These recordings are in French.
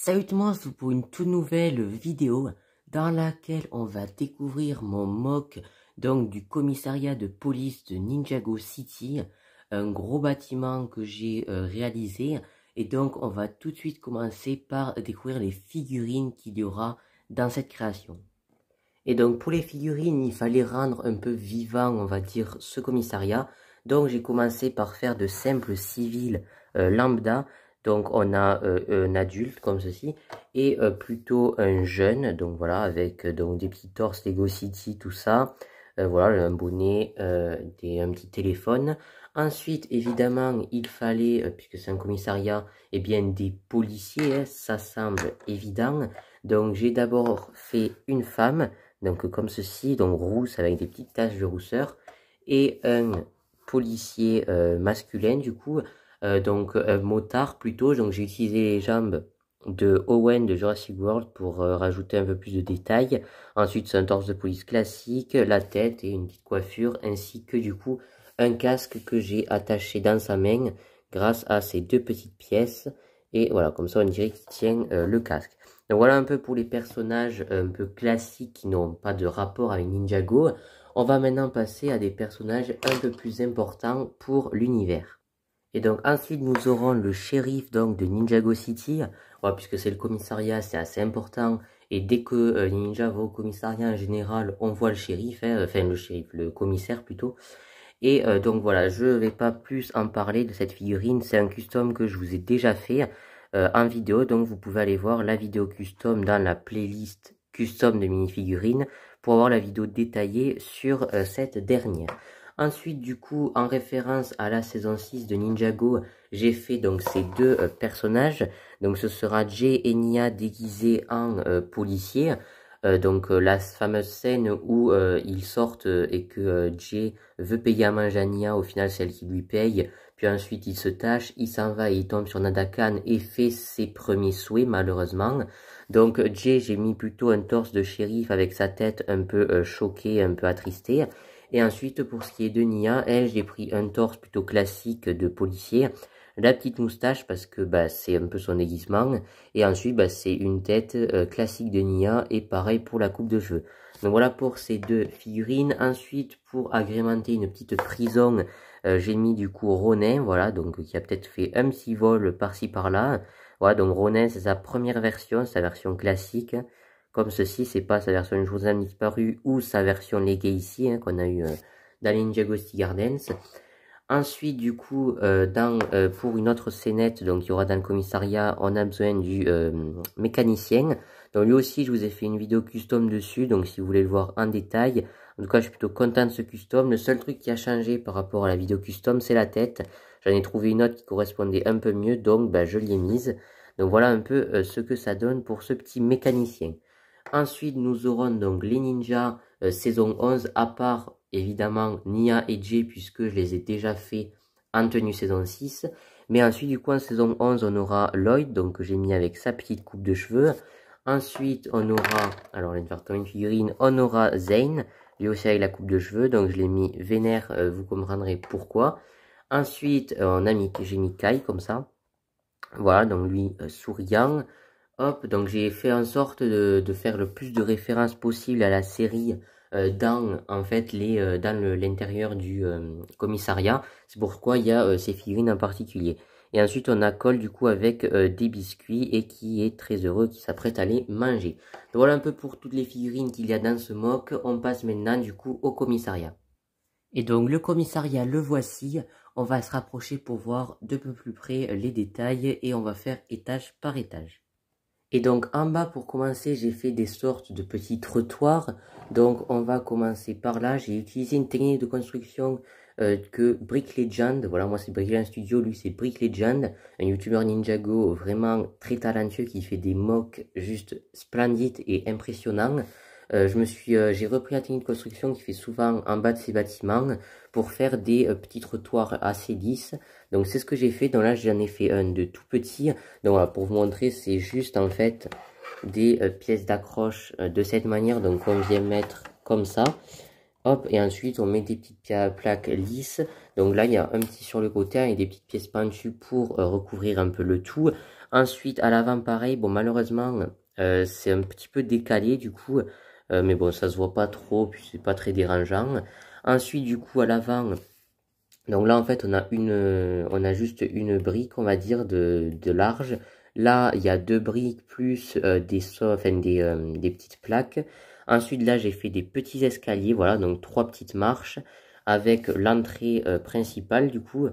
Salut tout le monde, c'est pour une toute nouvelle vidéo dans laquelle on va découvrir mon mock donc du commissariat de police de Ninjago City, un gros bâtiment que j'ai réalisé, et donc on va tout de suite commencer par découvrir les figurines qu'il y aura dans cette création. Et donc pour les figurines, il fallait rendre un peu vivant, on va dire, ce commissariat. Donc j'ai commencé par faire de simples civils lambda. Donc on a un adulte comme ceci et plutôt un jeune, donc voilà, avec donc des petits torses Lego City, tout ça. Voilà, un bonnet, un petit téléphone. Ensuite, évidemment, il fallait, puisque c'est un commissariat, eh bien des policiers, hein, ça semble évident. Donc j'ai d'abord fait une femme, donc comme ceci, donc rousse avec des petites taches de rousseur, et un policier masculin du coup. Donc motard plutôt, donc j'ai utilisé les jambes de Owen de Jurassic World pour rajouter un peu plus de détails. Ensuite c'est un torse de police classique, la tête et une petite coiffure, ainsi que du coup un casque que j'ai attaché dans sa main grâce à ces deux petites pièces. Et voilà, comme ça on dirait qu'il tient le casque. Donc voilà un peu pour les personnages un peu classiques qui n'ont pas de rapport avec Ninjago. On va maintenant passer à des personnages un peu plus importants pour l'univers. Et donc ensuite nous aurons le shérif donc de Ninjago City, voilà, puisque c'est le commissariat, c'est assez important, et dès que les ninjas vont au commissariat en général, on voit le shérif, hein, enfin le commissaire plutôt. Et donc voilà, je vais pas plus en parler de cette figurine, c'est un custom que je vous ai déjà fait en vidéo, donc vous pouvez aller voir la vidéo custom dans la playlist custom de minifigurines pour avoir la vidéo détaillée sur cette dernière. Ensuite, du coup, en référence à la saison 6 de Ninjago, j'ai fait donc ces deux personnages. Donc ce sera Jay et Nya déguisés en policiers. Donc la fameuse scène où ils sortent et que Jay veut payer à manger à Nya, au final c'est elle qui lui paye. Puis ensuite il se tâche, il s'en va et il tombe sur Nadakan et fait ses premiers souhaits malheureusement. Donc Jay, j'ai mis plutôt un torse de shérif avec sa tête un peu choquée, un peu attristée. Et ensuite, pour ce qui est de Nya, elle, j'ai pris un torse plutôt classique de policier, la petite moustache parce que bah, c'est un peu son déguisement, et ensuite bah, c'est une tête classique de Nya, et pareil pour la coupe de cheveux. Donc voilà pour ces deux figurines. Ensuite, pour agrémenter une petite prison, j'ai mis du coup Ronin, voilà, donc qui a peut-être fait un petit vol par-ci par-là. Voilà, donc Ronin, c'est sa première version, sa version classique. Comme ceci, c'est pas sa version Journal disparu ou sa version Legacy hein, qu'on a eu dans les Ninjago City Gardens. Ensuite, du coup, pour une autre scénette, donc il y aura dans le commissariat, on a besoin du mécanicien. Donc lui aussi, je vous ai fait une vidéo custom dessus, donc si vous voulez le voir en détail. En tout cas, je suis plutôt content de ce custom. Le seul truc qui a changé par rapport à la vidéo custom, c'est la tête. J'en ai trouvé une autre qui correspondait un peu mieux, donc bah, je l'ai mise. Donc voilà un peu ce que ça donne pour ce petit mécanicien. Ensuite, nous aurons donc les ninjas saison 11, à part évidemment Nya et Jay, puisque je les ai déjà fait en tenue saison 6. Mais ensuite, du coup, en saison 11, on aura Lloyd, donc que j'ai mis avec sa petite coupe de cheveux. Ensuite, on aura, alors on va faire comme une figurine, on aura Zane, lui aussi avec la coupe de cheveux, donc je l'ai mis vénère, vous comprendrez pourquoi. Ensuite, j'ai mis Kai comme ça. Voilà, donc lui souriant. Hop, donc j'ai fait en sorte de faire le plus de références possible à la série dans en fait l'intérieur du commissariat. C'est pourquoi il y a ces figurines en particulier. Et ensuite on a Cole du coup avec des biscuits et qui est très heureux, qui s'apprête à les manger. Donc voilà un peu pour toutes les figurines qu'il y a dans ce mock. On passe maintenant du coup au commissariat. Et donc le commissariat, le voici. On va se rapprocher pour voir de peu plus près les détails et on va faire étage par étage. Et donc en bas pour commencer, j'ai fait des sortes de petits trottoirs. Donc on va commencer par là. J'ai utilisé une technique de construction que Brick Legend. Voilà, moi c'est Brick Legend Studio, lui c'est Brick Legend, un youtubeur Ninjago vraiment très talentueux qui fait des mocks juste splendides et impressionnants. J'ai repris la technique de construction qui fait souvent en bas de ces bâtiments pour faire des petits trottoirs assez lisses. Donc c'est ce que j'ai fait. Donc là j'en ai fait un de tout petit. Donc voilà, pour vous montrer, c'est juste en fait des pièces d'accroche de cette manière. Donc on vient mettre comme ça. Hop, et ensuite on met des petites plaques lisses. Donc là il y a un petit sur le côté et des petites pièces pentues pour recouvrir un peu le tout. Ensuite à l'avant pareil, bon malheureusement c'est un petit peu décalé du coup, mais bon ça se voit pas trop, puis c'est pas très dérangeant. Ensuite du coup à l'avant, donc là en fait on a juste une brique on va dire de large. Là il y a deux briques plus des petites plaques. Ensuite là j'ai fait des petits escaliers, voilà, donc trois petites marches avec l'entrée principale du coup.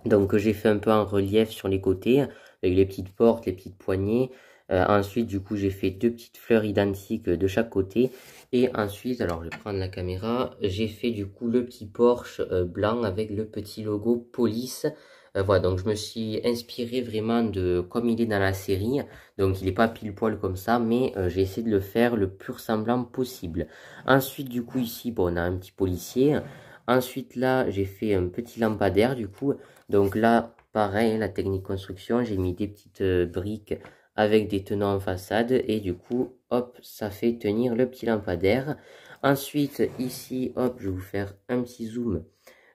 Donc j'ai fait un peu en relief sur les côtés, avec les petites portes, les petites poignées. Ensuite du coup j'ai fait deux petites fleurs identiques de chaque côté. Et ensuite, alors je vais prendre la caméra, j'ai fait du coup le petit Porsche blanc avec le petit logo police. Voilà, donc je me suis inspiré vraiment de comme il est dans la série. Donc il n'est pas pile poil comme ça, mais j'ai essayé de le faire le plus ressemblant possible. Ensuite du coup ici, bon, on a un petit policier. Ensuite là, j'ai fait un petit lampadaire du coup. Donc là, pareil, la technique construction, j'ai mis des petites briques avec des tenants en façade et du coup, hop, ça fait tenir le petit lampadaire. Ensuite, ici, hop, je vais vous faire un petit zoom.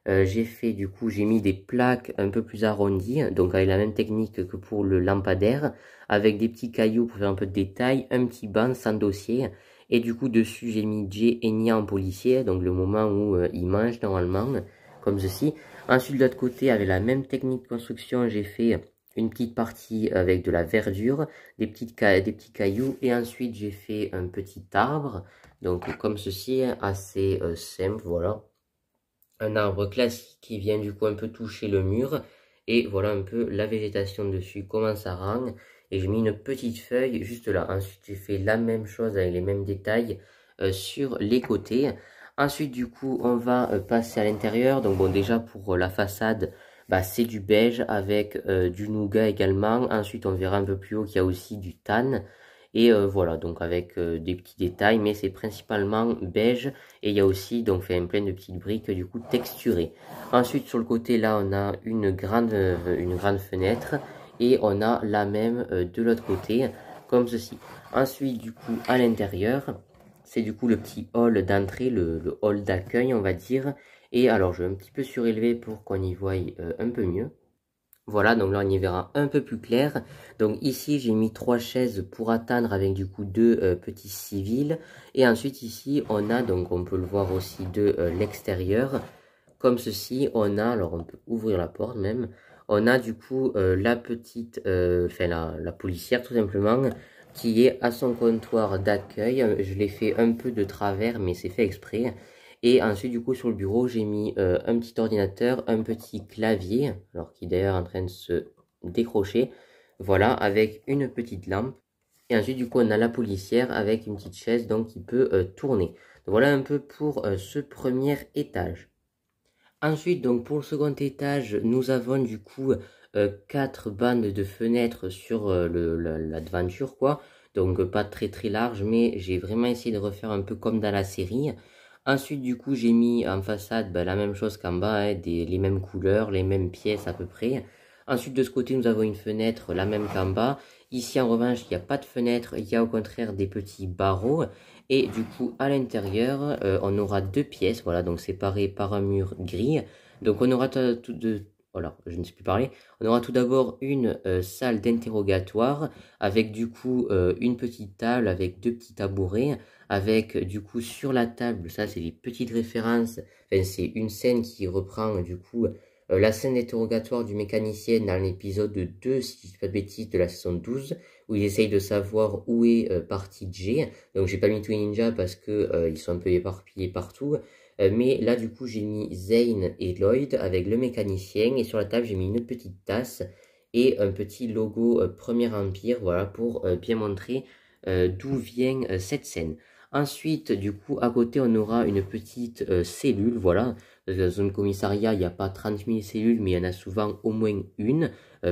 J'ai mis des plaques un peu plus arrondies, donc avec la même technique que pour le lampadaire, avec des petits cailloux pour faire un peu de détail, un petit banc sans dossier. Et du coup, dessus, j'ai mis Jay et Nia en policier, donc le moment où ils mangent normalement, comme ceci. Ensuite, de l'autre côté, avec la même technique de construction, j'ai fait une petite partie avec de la verdure, des petits cailloux, et ensuite j'ai fait un petit arbre, donc comme ceci, assez simple, voilà. Un arbre classique qui vient du coup un peu toucher le mur, et voilà un peu la végétation dessus, comment ça rend, et j'ai mis une petite feuille juste là. Ensuite j'ai fait la même chose avec les mêmes détails sur les côtés. Ensuite du coup on va passer à l'intérieur. Donc bon, déjà pour la façade, bah, c'est du beige avec du nougat également. Ensuite on verra un peu plus haut qu'il y a aussi du tan. Et voilà, donc avec des petits détails, mais c'est principalement beige. Et il y a aussi donc fait plein de petites briques du coup texturées. Ensuite sur le côté là on a une grande fenêtre. Et on a la même de l'autre côté, comme ceci. Ensuite du coup à l'intérieur, c'est du coup le petit hall d'entrée, le hall d'accueil on va dire. Et alors je vais un petit peu surélever pour qu'on y voie un peu mieux. Voilà, donc là on y verra un peu plus clair. Donc ici j'ai mis 3 chaises pour attendre avec du coup deux petits civils. Et ensuite ici on a, donc on peut le voir aussi de l'extérieur, comme ceci. On a, alors on peut ouvrir la porte même, on a du coup la petite, la policière tout simplement, qui est à son comptoir d'accueil. Je l'ai fait un peu de travers mais c'est fait exprès. Et ensuite, du coup, sur le bureau, j'ai mis un petit ordinateur, un petit clavier, alors qui est d'ailleurs en train de se décrocher, voilà, avec une petite lampe. Et ensuite, du coup, on a la policière avec une petite chaise, donc qui peut tourner. Donc, voilà un peu pour ce premier étage. Ensuite, donc pour le second étage, nous avons du coup 4 bandes de fenêtres sur la devanture, quoi. Donc pas très très large, mais j'ai vraiment essayé de refaire un peu comme dans la série. Ensuite, du coup, j'ai mis en façade la même chose qu'en bas, hein, les mêmes couleurs, les mêmes pièces à peu près. Ensuite, de ce côté, nous avons une fenêtre, la même qu'en bas. Ici, en revanche, il n'y a pas de fenêtre, il y a au contraire des petits barreaux. Et du coup, à l'intérieur, on aura deux pièces, voilà, donc séparées par un mur gris. Donc, on aura voilà, je ne sais plus parler. On aura tout d'abord une salle d'interrogatoire avec du coup une petite table avec deux petits tabourets, avec du coup sur la table, ça c'est des petites références, enfin, c'est une scène qui reprend du coup la scène d'interrogatoire du mécanicien dans l'épisode 2, si je dis pas de bêtises, de la saison 12, où ils essayent de savoir où est parti Jay. Donc j'ai pas mis tous les ninjas parce que ils sont un peu éparpillés partout. Mais là du coup j'ai mis Zane et Lloyd avec le mécanicien, et sur la table j'ai mis une petite tasse et un petit logo Premier Empire, voilà, pour bien montrer d'où vient cette scène. Ensuite, du coup, à côté, on aura une petite cellule, voilà. Dans la zone commissariat, il n'y a pas 30 000 cellules, mais il y en a souvent au moins une,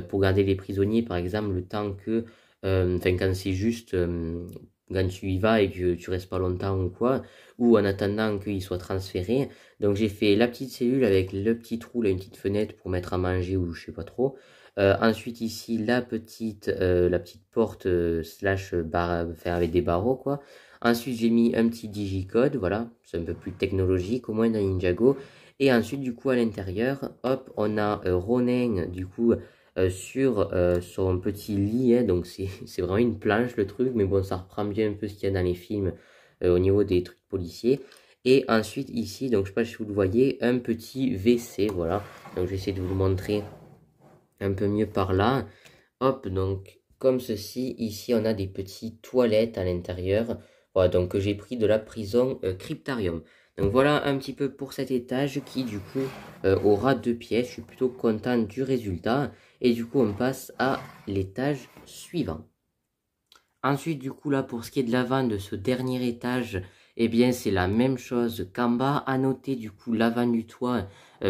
pour garder les prisonniers, par exemple, le temps que, enfin, quand c'est juste, quand tu y vas et que tu restes pas longtemps ou quoi, ou en attendant qu'ils soient transférés. Donc, j'ai fait la petite cellule avec le petit trou, là, une petite fenêtre pour mettre à manger ou je sais pas trop. Ensuite ici la petite porte slash barre, enfin, avec des barreaux quoi. Ensuite, j'ai mis un petit digicode, voilà, c'est un peu plus technologique, au moins dans Ninjago. Et ensuite, du coup, à l'intérieur, hop, on a Ronin, du coup, sur son petit lit, hein, donc c'est vraiment une planche le truc, mais bon, ça reprend bien un peu ce qu'il y a dans les films au niveau des trucs policiers. Et ensuite, ici, donc je sais pas si vous le voyez, un petit WC, voilà. Donc, je vais essayer de vous le montrer un peu mieux par là. Hop, donc comme ceci, ici on a des petites toilettes à l'intérieur, voilà, donc que j'ai pris de la prison Cryptarium. Donc voilà un petit peu pour cet étage qui du coup aura 2 pièces, je suis plutôt content du résultat. Et du coup on passe à l'étage suivant. Ensuite, du coup, là, pour ce qui est de l'avant de ce dernier étage, eh bien, c'est la même chose qu'en bas. À noter, du coup, l'avant du toit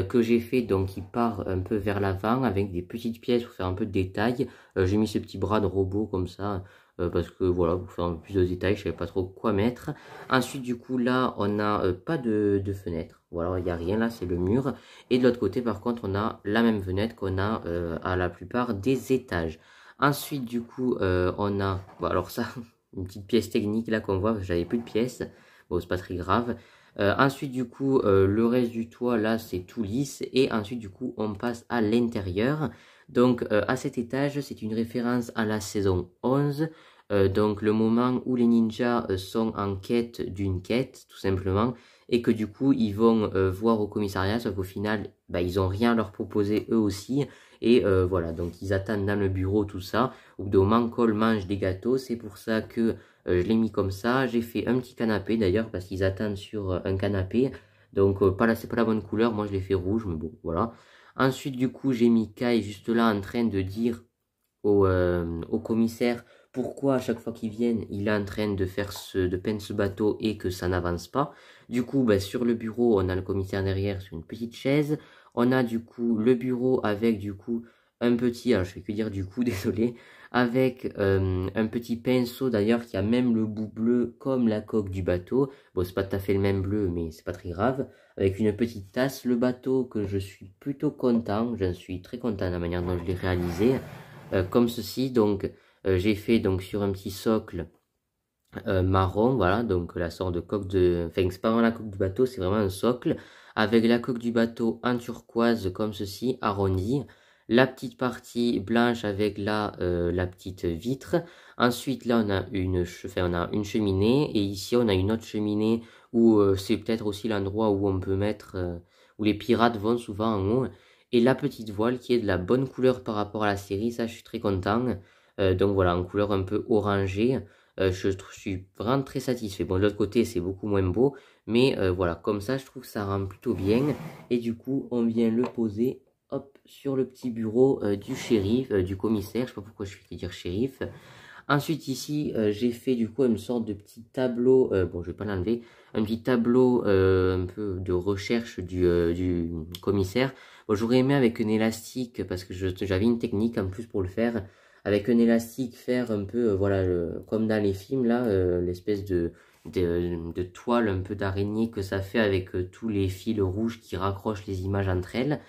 que j'ai fait, donc, il part un peu vers l'avant avec des petites pièces pour faire un peu de détails. J'ai mis ce petit bras de robot comme ça, parce que, voilà, pour faire un peu plus de détails, je savais pas trop quoi mettre. Ensuite, du coup, là, on n'a pas de fenêtre. Voilà, il n'y a rien là, c'est le mur. Et de l'autre côté, par contre, on a la même fenêtre qu'on a à la plupart des étages. Ensuite, du coup, on a... Bon, alors ça, une petite pièce technique là qu'on voit, j'avais plus de pièces. Bon, c'est pas très grave. Ensuite, du coup, le reste du toit, là, c'est tout lisse. Et ensuite, du coup, on passe à l'intérieur. Donc, à cet étage, c'est une référence à la saison 11. Donc, le moment où les ninjas sont en quête d'une quête, tout simplement. Et que du coup, ils vont voir au commissariat, sauf qu'au final, bah, ils ont rien à leur proposer eux aussi. Et voilà, donc ils attendent dans le bureau tout ça. Au bout d'un moment, Cole mange des gâteaux. C'est pour ça que je l'ai mis comme ça. J'ai fait un petit canapé d'ailleurs parce qu'ils attendent sur un canapé. Donc c'est pas la bonne couleur. Moi je l'ai fait rouge, mais bon, voilà. Ensuite, du coup, j'ai mis Kai juste là en train de dire au commissaire pourquoi à chaque fois qu'ils viennent, il est en train de peindre ce bateau et que ça n'avance pas. Du coup, bah, sur le bureau, on a le commissaire derrière sur une petite chaise. On a du coup le bureau avec du coup un petit, alors je fais que dire du coup, désolé, avec un petit pinceau d'ailleurs qui a même le bout bleu comme la coque du bateau. Bon, c'est pas tout à fait le même bleu, mais c'est pas très grave. Avec une petite tasse, le bateau que je suis plutôt content, j'en suis très content de la manière dont je l'ai réalisé. Comme ceci, donc j'ai fait donc sur un petit socle marron, voilà, donc la sorte de coque de... Enfin, c'est pas vraiment la coque du bateau, c'est vraiment un socle, avec la coque du bateau en turquoise, comme ceci, arrondie, la petite partie blanche avec la petite vitre. Ensuite, là, on a une cheminée, et ici, on a une autre cheminée, où c'est peut-être aussi l'endroit où on peut mettre... où les pirates vont souvent en haut. Et la petite voile qui est de la bonne couleur par rapport à la série, ça, je suis très content. Donc voilà, en couleur un peu orangée. Je suis vraiment très satisfait. Bon, de l'autre côté, c'est beaucoup moins beau, mais voilà, comme ça, je trouve que ça rend plutôt bien. Et du coup, on vient le poser, hop, sur le petit bureau du shérif, du commissaire. Je sais pas pourquoi je fais dire shérif. Ensuite, ici, j'ai fait du coup une sorte de petit tableau, bon, je vais pas l'enlever, un petit tableau un peu de recherche du commissaire. Bon, j'aurais aimé avec un élastique, parce que j'avais une technique en plus pour le faire, avec un élastique faire un peu, voilà, comme dans les films, là, l'espèce de toile un peu d'araignée que ça fait avec tous les fils rouges qui raccrochent les images entre elles.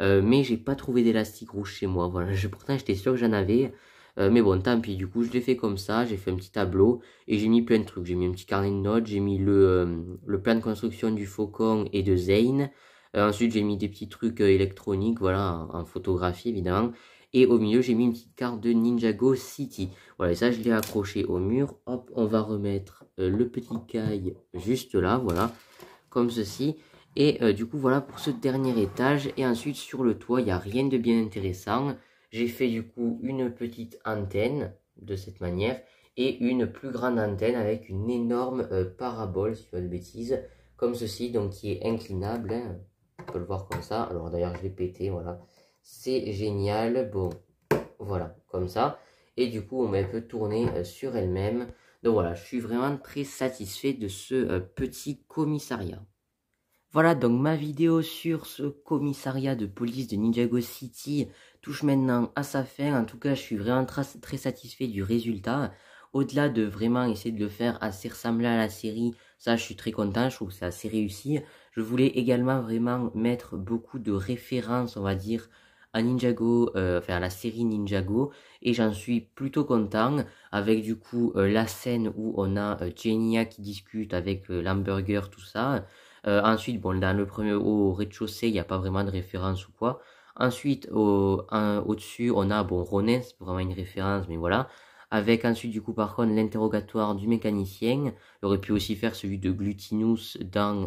Mais j'ai pas trouvé d'élastique rouge chez moi, voilà, pourtant j'étais sûr que j'en avais. Mais bon, tant pis, du coup, je l'ai fait comme ça, j'ai fait un petit tableau et j'ai mis plein de trucs. J'ai mis un petit carnet de notes, j'ai mis le plan de construction du Faucon et de Zane. Ensuite, j'ai mis des petits trucs électroniques, voilà, en photographie évidemment. Et au milieu, j'ai mis une petite carte de Ninjago City. Voilà, et ça, je l'ai accroché au mur. Hop, on va remettre le petit caille juste là, voilà, comme ceci. Et du coup, voilà pour ce dernier étage. Et ensuite, sur le toit, il n'y a rien de bien intéressant. J'ai fait du coup une petite antenne de cette manière et une plus grande antenne avec une énorme parabole, si pas de bêtises, comme ceci, donc qui est inclinable, hein. On peut le voir comme ça. Alors d'ailleurs, je l'ai pété, voilà. C'est génial. Bon, voilà, comme ça. Et du coup, on peut tourner sur elle-même. Donc voilà, je suis vraiment très satisfait de ce petit commissariat. Voilà, donc ma vidéo sur ce commissariat de police de Ninjago City touche maintenant à sa fin. En tout cas, je suis vraiment très satisfait du résultat. Au-delà de vraiment essayer de le faire assez ressembler à la série, ça je suis très content, je trouve que c'est assez réussi. Je voulais également vraiment mettre beaucoup de références, on va dire, à Ninjago, enfin à la série Ninjago, et j'en suis plutôt content, avec du coup la scène où on a Genya qui discute avec l'hamburger, tout ça. Ensuite, bon, dans le premier, au rez-de-chaussée, il n'y a pas vraiment de référence ou quoi. Ensuite, au-dessus, on a, bon, Ronin, c'est pas vraiment une référence, mais voilà. Avec ensuite, du coup, par contre, l'interrogatoire du mécanicien. Il aurait pu aussi faire celui de Glutinous dans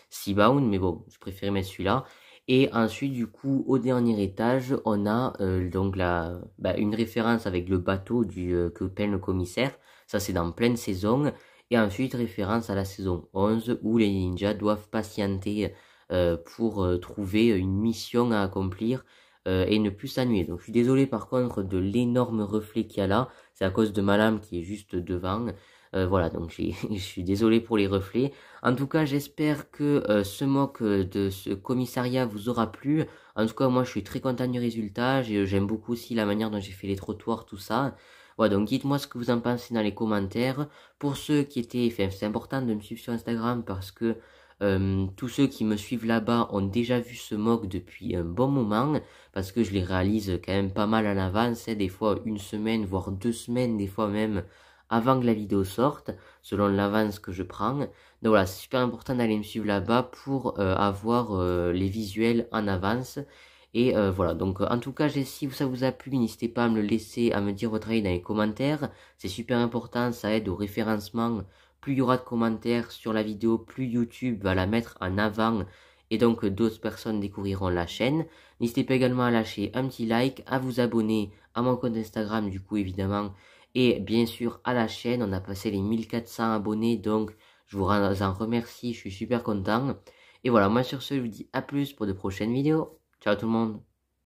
Seabound, mais bon, je préférais mettre celui-là. Et ensuite, du coup, au dernier étage, on a donc une référence avec le bateau que peint le commissaire. Ça, c'est dans pleine saison. Et ensuite, référence à la saison 11 où les ninjas doivent patienter pour trouver une mission à accomplir et ne plus s'ennuyer. Donc, je suis désolé par contre de l'énorme reflet qu'il y a là. C'est à cause de ma lame qui est juste devant. Voilà, donc je suis désolé pour les reflets. En tout cas, j'espère que ce mock de ce commissariat vous aura plu. En tout cas, moi, je suis très content du résultat. J'aime beaucoup aussi la manière dont j'ai fait les trottoirs, tout ça. Voilà, donc dites-moi ce que vous en pensez dans les commentaires. Pour ceux qui étaient, enfin, c'est important de me suivre sur Instagram parce que tous ceux qui me suivent là-bas ont déjà vu ce mock depuis un bon moment, parce que je les réalise quand même pas mal en avance, hein, des fois une semaine, voire 2 semaines, des fois même avant que la vidéo sorte, selon l'avance que je prends. Donc voilà, c'est super important d'aller me suivre là-bas pour avoir les visuels en avance. Et voilà, donc en tout cas, si ça vous a plu, n'hésitez pas à me le laisser, à me dire votre avis dans les commentaires. C'est super important, ça aide au référencement. Plus il y aura de commentaires sur la vidéo, plus YouTube va la mettre en avant et donc d'autres personnes découvriront la chaîne. N'hésitez pas également à lâcher un petit like, à vous abonner à mon compte Instagram du coup évidemment, et bien sûr à la chaîne. On a passé les 1400 abonnés, donc je vous en remercie, je suis super content. Et voilà, moi sur ce, je vous dis à plus pour de prochaines vidéos. Ciao tout le monde.